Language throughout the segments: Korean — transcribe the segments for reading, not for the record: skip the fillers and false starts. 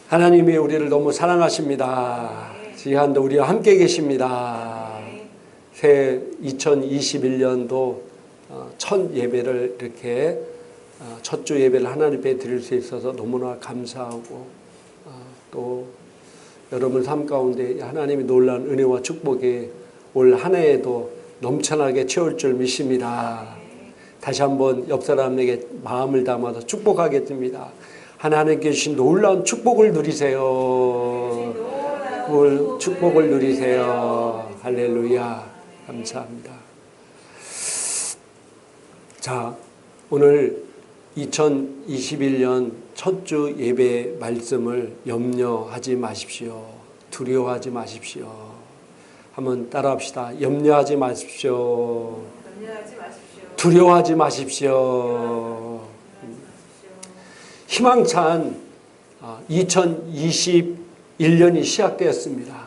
하나님이 우리를 너무 사랑하십니다. 지금도 우리와 함께 계십니다. 새 2021년도 첫 예배를 이렇게 첫 주 예배를 하나님 앞에 드릴 수 있어서 너무나 감사하고 또 여러분 삶 가운데 하나님이 놀라운 은혜와 축복이 올 한 해에도 넘쳐나게 채울 줄 믿습니다. 다시 한번 옆 사람에게 마음을 담아서 축복하겠습니다. 하나님께 주신 놀라운 축복을 누리세요. 축복을 누리세요. 할렐루야. 감사합니다. 자, 오늘 2021년 첫 주 예배 말씀을 염려하지 마십시오. 두려워하지 마십시오. 한번 따라합시다. 염려하지 마십시오. 두려워하지 마십시오. 희망찬 2021년이 시작되었습니다.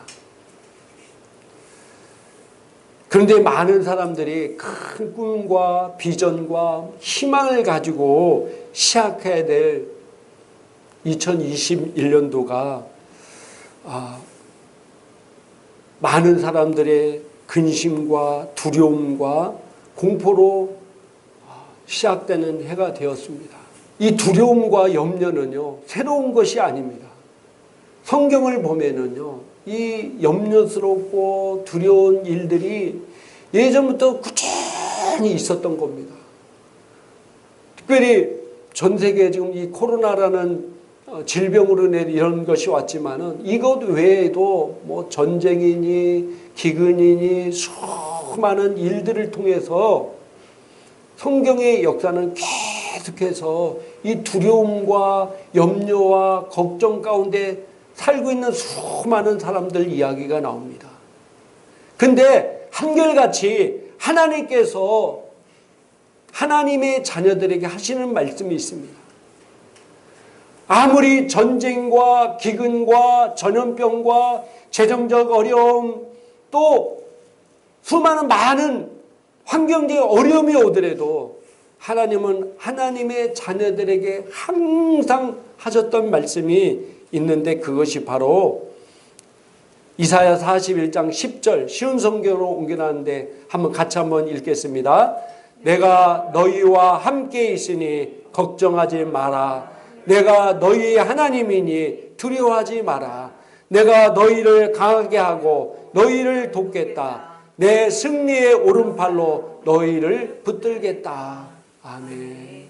그런데 많은 사람들이 큰 꿈과 비전과 희망을 가지고 시작해야 될 2021년도가 많은 사람들의 근심과 두려움과 공포로 시작되는 해가 되었습니다. 이 두려움과 염려는요, 새로운 것이 아닙니다. 성경을 보면은요, 이 염려스럽고 두려운 일들이 예전부터 꾸준히 있었던 겁니다. 특별히 전 세계에 지금 이 코로나라는 질병으로 인해 이런 것이 왔지만은 이것 외에도 뭐 전쟁이니 기근이니 수많은 일들을 통해서 성경의 역사는 계속해서 이 두려움과 염려와 걱정 가운데 살고 있는 수많은 사람들 이야기가 나옵니다. 근데 한결같이 하나님께서 하나님의 자녀들에게 하시는 말씀이 있습니다. 아무리 전쟁과 기근과 전염병과 재정적 어려움 또 수많은 많은 환경적인 어려움이 오더라도 하나님은 하나님의 자녀들에게 항상 하셨던 말씀이 있는데 그것이 바로 이사야 41장 10절 쉬운 성경으로 옮겨놨는데 같이 한번 읽겠습니다. 내가 너희와 함께 있으니 걱정하지 마라. 내가 너희의 하나님이니 두려워하지 마라. 내가 너희를 강하게 하고 너희를 돕겠다. 내 승리의 오른팔로 너희를 붙들겠다. 아멘.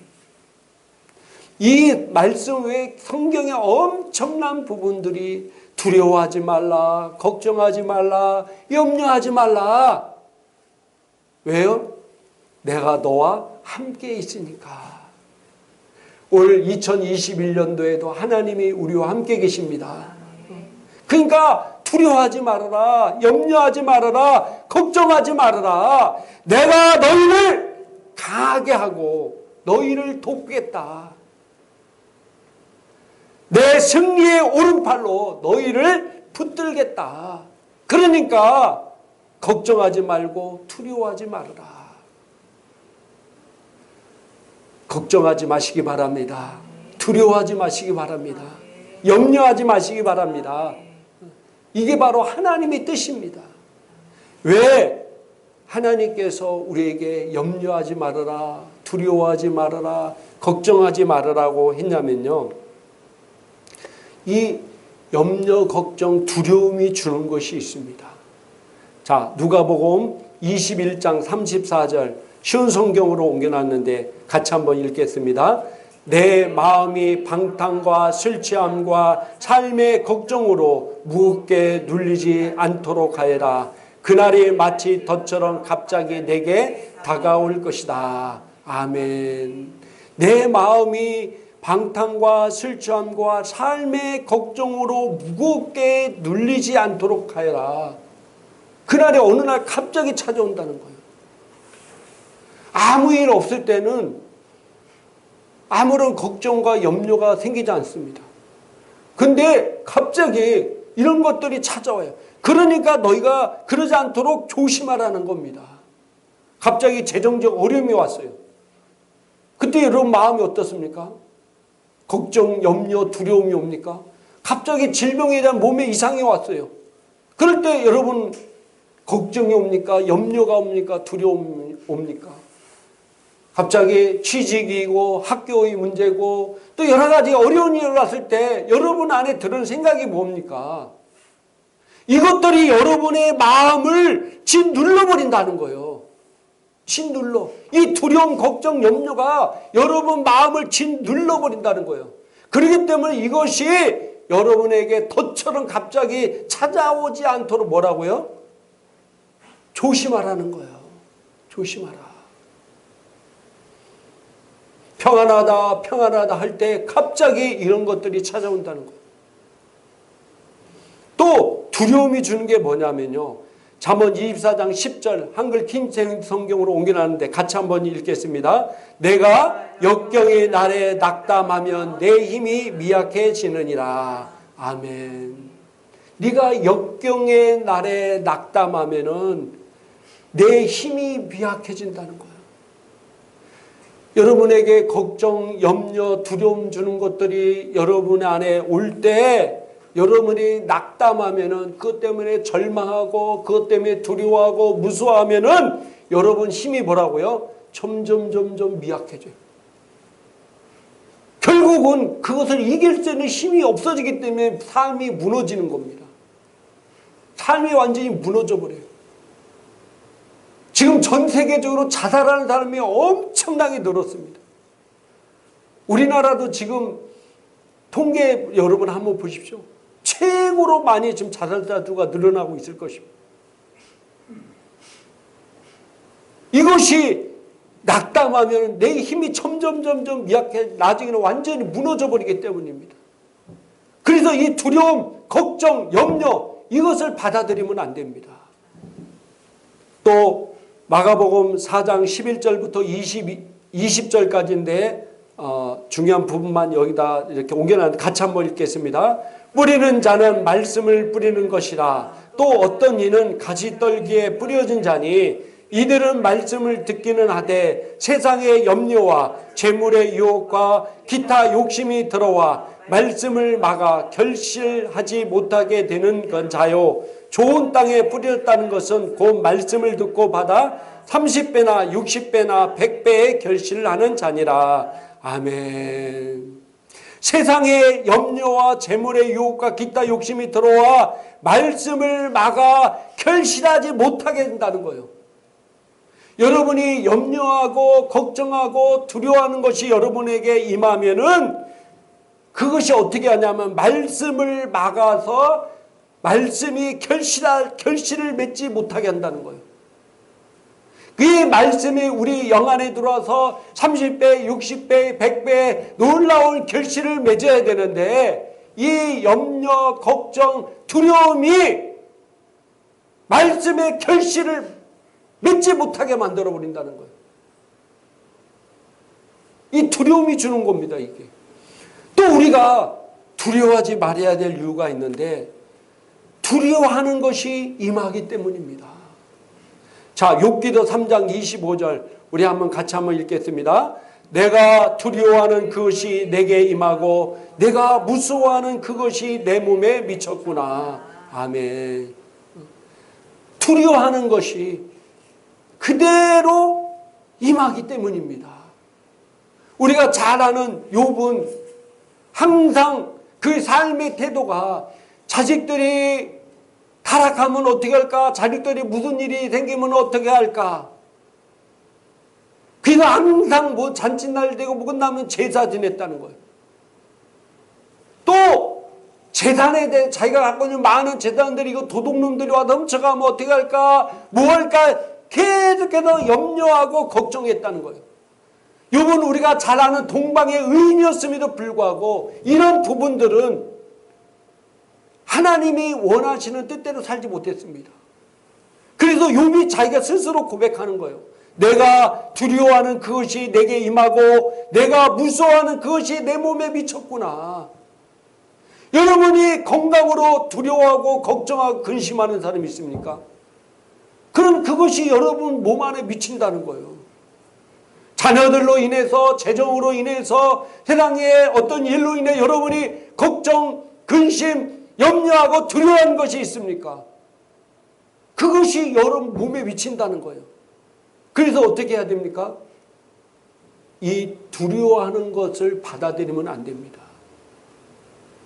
이 말씀 외에 성경의 엄청난 부분들이 두려워하지 말라, 걱정하지 말라, 염려하지 말라. 왜요? 내가 너와 함께 있으니까. 올 2021년도에도 하나님이 우리와 함께 계십니다. 그러니까 두려워하지 말아라, 염려하지 말아라, 걱정하지 말아라. 내가 너희를 강하게 하고 너희를 돕겠다. 내 승리의 오른팔로 너희를 붙들겠다. 그러니까 걱정하지 말고 두려워하지 말아라. 걱정하지 마시기 바랍니다. 두려워하지 마시기 바랍니다. 염려하지 마시기 바랍니다. 이게 바로 하나님의 뜻입니다. 왜 하나님께서 우리에게 염려하지 말아라, 두려워하지 말아라, 걱정하지 말아라고 했냐면요, 이 염려, 걱정, 두려움이 주는 것이 있습니다. 자, 누가복음 21장 34절 쉬운 성경으로 옮겨놨는데 같이 한번 읽겠습니다. 내 마음이 방탕과 술 취함과 삶의 걱정으로 무겁게 눌리지 않도록 하여라. 그날이 마치 덫처럼 갑자기 내게 다가올 것이다. 아멘. 내 마음이 방탕과 술 취함과 삶의 걱정으로 무겁게 눌리지 않도록 하여라. 그날이 어느 날 갑자기 찾아온다는 거예요. 아무 일 없을 때는 아무런 걱정과 염려가 생기지 않습니다. 근데 갑자기 이런 것들이 찾아와요. 그러니까 너희가 그러지 않도록 조심하라는 겁니다. 갑자기 재정적 어려움이 왔어요. 그때 여러분 마음이 어떻습니까? 걱정, 염려, 두려움이 옵니까? 갑자기 질병에 대한 몸에 이상이 왔어요. 그럴 때 여러분 걱정이 옵니까? 염려가 옵니까? 두려움이 옵니까? 갑자기 취직이고 학교의 문제고 또 여러 가지 어려운 일이 일어났을 때 여러분 안에 드는 생각이 뭡니까? 이것들이 여러분의 마음을 짓눌러버린다는 거예요. 짓눌러. 이 두려움, 걱정, 염려가 여러분 마음을 짓눌러버린다는 거예요. 그렇기 때문에 이것이 여러분에게 덫처럼 갑자기 찾아오지 않도록 뭐라고요? 조심하라는 거예요. 조심하라. 평안하다, 평안하다 할 때 갑자기 이런 것들이 찾아온다는 거예요. 또 두려움이 주는 게 뭐냐면요. 잠언 24장 10절 한글 킹 성경으로 옮겨놨는데 같이 한번 읽겠습니다. 내가 역경의 날에 낙담하면 내 힘이 미약해지느니라. 아멘. 네가 역경의 날에 낙담하면은 내 힘이 미약해진다는 거예요. 여러분에게 걱정, 염려, 두려움 주는 것들이 여러분 안에 올 때 여러분이 낙담하면은 그것 때문에 절망하고 그것 때문에 두려워하고 무서워하면은 여러분 힘이 뭐라고요? 점점 미약해져요. 결국은 그것을 이길 수 있는 힘이 없어지기 때문에 삶이 무너지는 겁니다. 삶이 완전히 무너져 버려요. 지금 전 세계적으로 자살하는 사람이 엄청나게 늘었습니다. 우리나라도 지금 통계 여러분 한번 보십시오. 최고로 많이 지금 자살자수가 늘어나고 있을 것입니다. 이것이 낙담하면 내 힘이 점점 미약해 나중에는 완전히 무너져 버리기 때문입니다. 그래서 이 두려움, 걱정, 염려 이것을 받아들이면 안 됩니다. 또 마가복음 4장 11절부터 20절까지인데 중요한 부분만 여기다 이렇게 옮겨놨는데 같이 한번 읽겠습니다. 뿌리는 자는 말씀을 뿌리는 것이라. 또 어떤 이는 가시떨기에 뿌려진 자니 이들은 말씀을 듣기는 하되 세상의 염려와 재물의 유혹과 기타 욕심이 들어와 말씀을 막아 결실하지 못하게 되는 건 자요. 좋은 땅에 뿌렸다는 것은 곧 말씀을 듣고 받아 30배나 60배나 100배의 결실을 하는 자니라. 아멘. 세상의 염려와 재물의 유혹과 기타 욕심이 들어와 말씀을 막아 결실하지 못하게 된다는 거예요. 여러분이 염려하고 걱정하고 두려워하는 것이 여러분에게 임하면은 그것이 어떻게 하냐면 말씀을 막아서 말씀이 결실을 맺지 못하게 한다는 거예요. 그 말씀이 우리 영 안에 들어와서 30배, 60배, 100배 놀라운 결실을 맺어야 되는데 이 염려, 걱정, 두려움이 말씀의 결실을 맺지 못하게 만들어 버린다는 거예요. 이 두려움이 주는 겁니다, 이게. 또 우리가 두려워하지 말아야 될 이유가 있는데 두려워하는 것이 임하기 때문입니다. 자, 욥기도 3장 25절 우리 같이 한번 읽겠습니다. 내가 두려워하는 그것이 내게 임하고 내가 무서워하는 그것이 내 몸에 미쳤구나. 아멘. 두려워하는 것이 그대로 임하기 때문입니다. 우리가 잘 아는 욥은 항상 그 삶의 태도가 자식들이 타락하면 어떻게 할까? 자식들이 무슨 일이 생기면 어떻게 할까? 그래서 항상 뭐 잔칫날 되고 뭐 끝나면 제사 지냈다는 거예요. 또 재산에 대해 자기가 갖고 있는 많은 재산들이 이거 도둑놈들이 와서 훔쳐가면 어떻게 할까? 뭐 할까? 계속해서 염려하고 걱정했다는 거예요. 욥은 우리가 잘 아는 동방의 의인이었음에도 불구하고 이런 부분들은 하나님이 원하시는 뜻대로 살지 못했습니다. 그래서 욥이 자기가 스스로 고백하는 거예요. 내가 두려워하는 그것이 내게 임하고 내가 무서워하는 그것이 내 몸에 미쳤구나. 여러분이 건강으로 두려워하고 걱정하고 근심하는 사람이 있습니까? 그럼 그것이 여러분 몸 안에 미친다는 거예요. 자녀들로 인해서 재정으로 인해서 세상의 어떤 일로 인해 여러분이 걱정 근심, 염려하고 두려워하는 것이 있습니까? 그것이 여러분 몸에 미친다는 거예요. 그래서 어떻게 해야 됩니까? 이 두려워하는 것을 받아들이면 안 됩니다.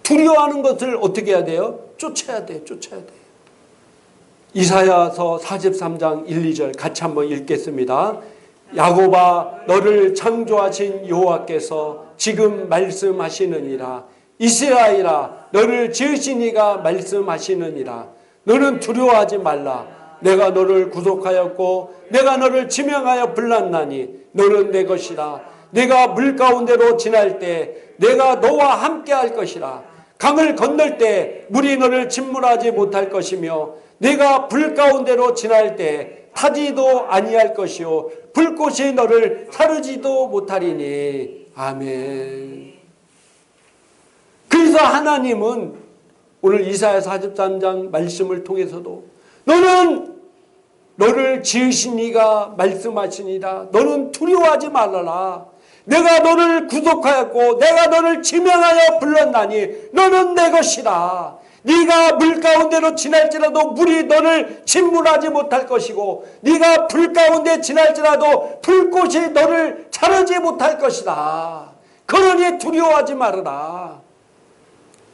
두려워하는 것을 어떻게 해야 돼요? 쫓아야 돼요. 쫓아야 돼요. 이사야서 43장 1, 2절 같이 한번 읽겠습니다. 야곱아 너를 창조하신 여호와께서 지금 말씀하시느니라. 이스라엘아 너를 지으신 이가 말씀하시느니라. 너는 두려워하지 말라. 내가 너를 구속하였고 내가 너를 지명하여 불렀나니 너는 내 것이라. 내가 물 가운데로 지날 때 내가 너와 함께 할 것이라. 강을 건널 때 물이 너를 침몰하지 못할 것이며 내가 불 가운데로 지날 때 타지도 아니할 것이요 불꽃이 너를 사르지도 못하리니. 아멘. 그래서 하나님은 오늘 이사야 43장 말씀을 통해서도 너는 너를 지으신 이가 말씀하시니라. 너는 두려워하지 말라라. 내가 너를 구속하였고 내가 너를 지명하여 불렀나니 너는 내 것이라. 네가 물 가운데로 지날지라도 물이 너를 침몰하지 못할 것이고 네가 불 가운데 지날지라도 불꽃이 너를 자르지 못할 것이다. 그러니 두려워하지 말아라.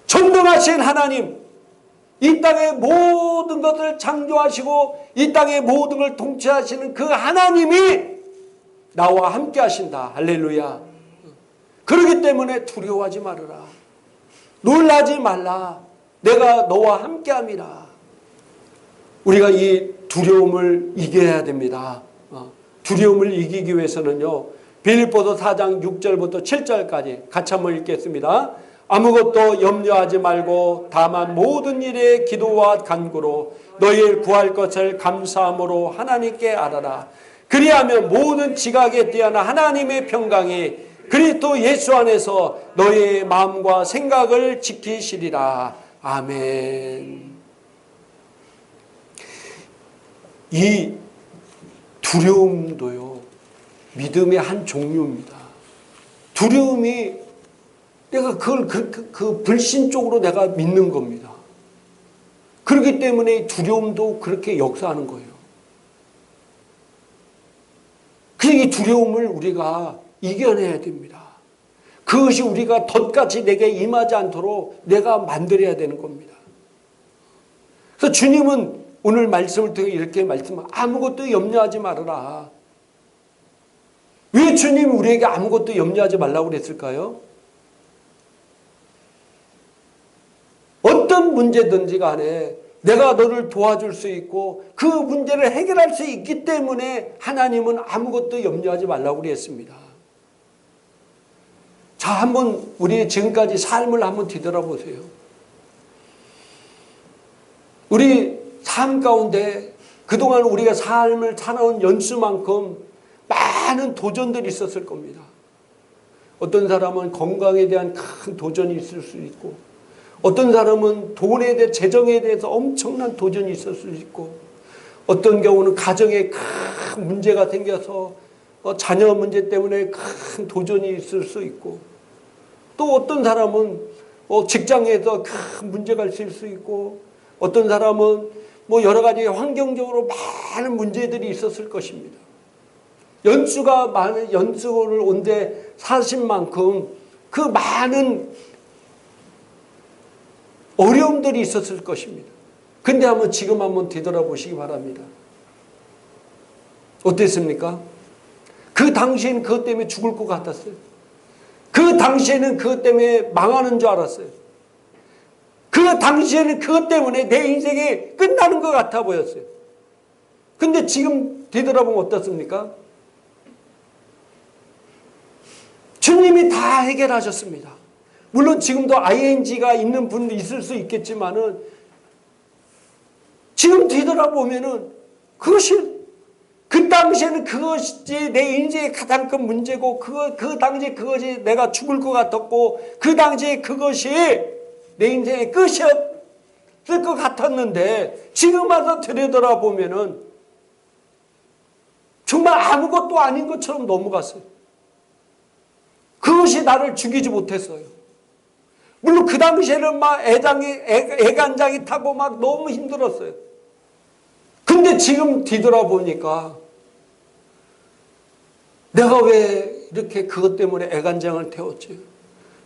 전능하신 하나님, 이 땅의 모든 것을 창조하시고 이 땅의 모든 걸 통치하시는 그 하나님이 나와 함께 하신다. 할렐루야. 그렇기 때문에 두려워하지 말아라. 놀라지 말라. 내가 너와 함께 함이라. 우리가 이 두려움을 이겨야 됩니다. 두려움을 이기기 위해서는요. 빌립보서 4장 6절부터 7절까지 같이 한번 읽겠습니다. 아무것도 염려하지 말고 다만 모든 일에 기도와 간구로 너희를 구할 것을 감사함으로 하나님께 알아라. 그리하면 모든 지각에 뛰어난 하나님의 평강이 그리스도 예수 안에서 너희의 마음과 생각을 지키시리라. 아멘. 이 두려움도요, 믿음의 한 종류입니다. 두려움이 내가 그걸 그 불신 쪽으로 내가 믿는 겁니다. 그렇기 때문에 두려움도 그렇게 역사하는 거예요. 그래서 이 두려움을 우리가 이겨내야 됩니다. 그것이 우리가 덫같이 내게 임하지 않도록 내가 만들어야 되는 겁니다. 그래서 주님은 오늘 말씀을 통해 이렇게 말씀하시고 아무것도 염려하지 말아라. 왜 주님이 우리에게 아무것도 염려하지 말라고 그랬을까요? 어떤 문제든지 간에 내가 너를 도와줄 수 있고 그 문제를 해결할 수 있기 때문에 하나님은 아무것도 염려하지 말라고 그랬습니다. 자, 한번 우리 지금까지 삶을 한번 뒤돌아보세요. 우리 삶 가운데 그동안 우리가 삶을 살아온 연수만큼 많은 도전들이 있었을 겁니다. 어떤 사람은 건강에 대한 큰 도전이 있을 수 있고 어떤 사람은 돈에 대해 재정에 대해서 엄청난 도전이 있을 수 있고 어떤 경우는 가정에 큰 문제가 생겨서 자녀 문제 때문에 큰 도전이 있을 수 있고 또 어떤 사람은 직장에서 큰 문제가 있을 수 있고 어떤 사람은 여러 가지 환경적으로 많은 문제들이 있었을 것입니다. 연수가 많은 연수를 온데 사신 만큼 그 많은 어려움들이 있었을 것입니다. 근데 지금 한번 뒤돌아보시기 바랍니다. 어땠습니까? 그 당시에는 그것 때문에 죽을 것 같았어요. 그 당시에는 그것 때문에 망하는 줄 알았어요. 그 당시에는 그것 때문에 내 인생이 끝나는 것 같아 보였어요. 근데 지금 뒤돌아보면 어떻습니까? 주님이 다 해결하셨습니다. 물론 지금도 ing가 있는 분도 있을 수 있겠지만은 지금 뒤돌아보면은 그것이 그 당시에는 그것이 내 인생의 가장 큰 문제고 그 당시에 그것이 내가 죽을 것 같았고 그 당시에 그것이 내 인생의 끝이었을 것 같았는데 지금 와서 들여다보면은 정말 아무것도 아닌 것처럼 넘어갔어요. 그것이 나를 죽이지 못했어요. 물론 그 당시에는 막 애간장이 타고 막 너무 힘들었어요. 근데 지금 뒤돌아보니까 내가 왜 이렇게 그것 때문에 애간장을 태웠지?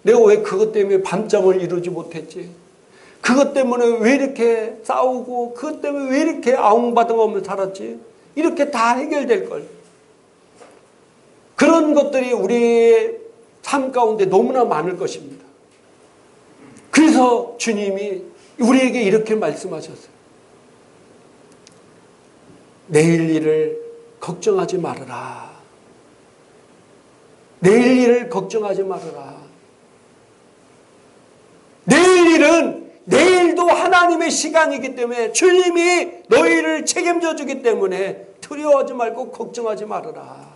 내가 왜 그것 때문에 밤잠을 이루지 못했지? 그것 때문에 왜 이렇게 싸우고 그것 때문에 왜 이렇게 아웅바둥 하며 살았지? 이렇게 다 해결될 걸. 그런 것들이 우리의 삶 가운데 너무나 많을 것입니다. 그래서 주님이 우리에게 이렇게 말씀하셨어요. 내일 일을 걱정하지 말아라. 내일 일을 걱정하지 말아라. 내일 일은 내일도 하나님의 시간이기 때문에 주님이 너희를 책임져 주기 때문에 두려워하지 말고 걱정하지 말아라.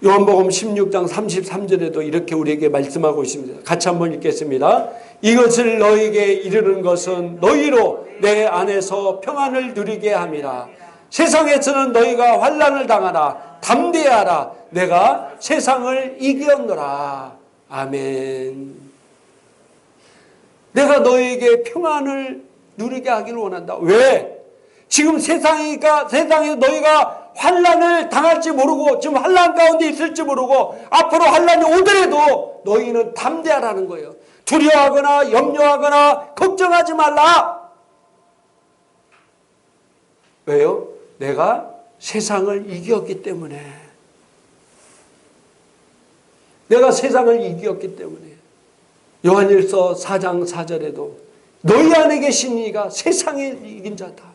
요한복음 16장 33절에도 이렇게 우리에게 말씀하고 있습니다. 같이 한번 읽겠습니다. 이것을 너희에게 이르는 것은 너희로 내 안에서 평안을 누리게 함이라. 세상에서는 너희가 환난을 당하라. 담대하라. 내가 세상을 이겼노라. 아멘. 내가 너희에게 평안을 누리게 하기를 원한다. 왜? 지금 세상에서 너희가 환난을 당할지 모르고 지금 환난 가운데 있을지 모르고 앞으로 환난이 오더라도 너희는 담대하라는 거예요. 두려워하거나 염려하거나 걱정하지 말라. 왜요? 내가 세상을 이겼기 때문에. 내가 세상을 이겼기 때문에. 요한일서 4장 4절에도 너희 안에 계신 이가 세상을 이긴 자다.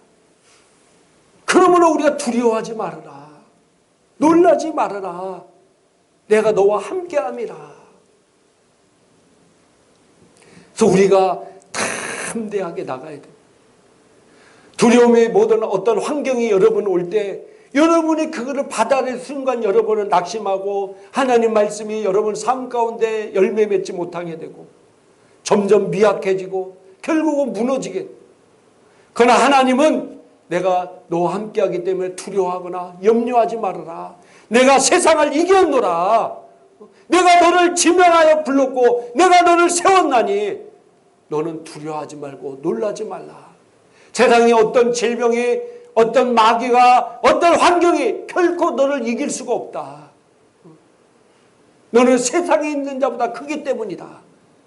그러므로 우리가 두려워하지 말아라. 놀라지 말아라. 내가 너와 함께함이라. 그래서 우리가 담대하게 나가야 됩니다. 두려움의 모든 어떤 환경이 여러분 올 때 여러분이 그거를 받아들일 순간 여러분은 낙심하고 하나님 말씀이 여러분 삶 가운데 열매 맺지 못하게 되고 점점 미약해지고 결국은 무너지게. 그러나 하나님은 내가 너와 함께하기 때문에 두려워하거나 염려하지 말아라. 내가 세상을 이겼노라. 내가 너를 지명하여 불렀고 내가 너를 세웠나니 너는 두려워하지 말고 놀라지 말라. 세상에 어떤 질병이 어떤 마귀가 어떤 환경이 결코 너를 이길 수가 없다. 너는 세상에 있는 자보다 크기 때문이다.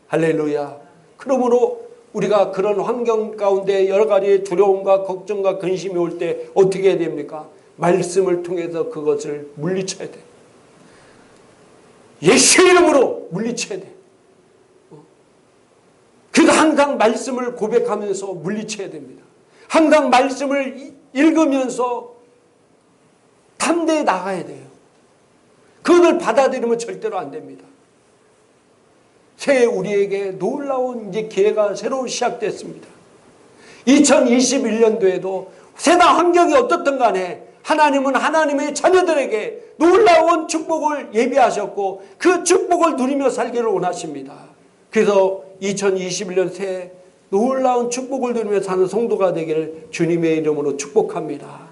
할렐루야. 그러므로 우리가 그런 환경 가운데 여러 가지 두려움과 걱정과 근심이 올 때 어떻게 해야 됩니까? 말씀을 통해서 그것을 물리쳐야 돼. 예수 이름으로 물리쳐야 돼. 그래서 항상 말씀을 고백하면서 물리쳐야 됩니다. 항상 말씀을 읽으면서 담대히 나가야 돼요. 그것을 받아들이면 절대로 안 됩니다. 새해 우리에게 놀라운 이제 기회가 새로 시작됐습니다. 2021년도에도 세상 환경이 어떻든 간에 하나님은 하나님의 자녀들에게 놀라운 축복을 예비하셨고 그 축복을 누리며 살기를 원하십니다. 그래서 2021년 새해 놀라운 축복을 누리며 사는 성도가 되기를 주님의 이름으로 축복합니다.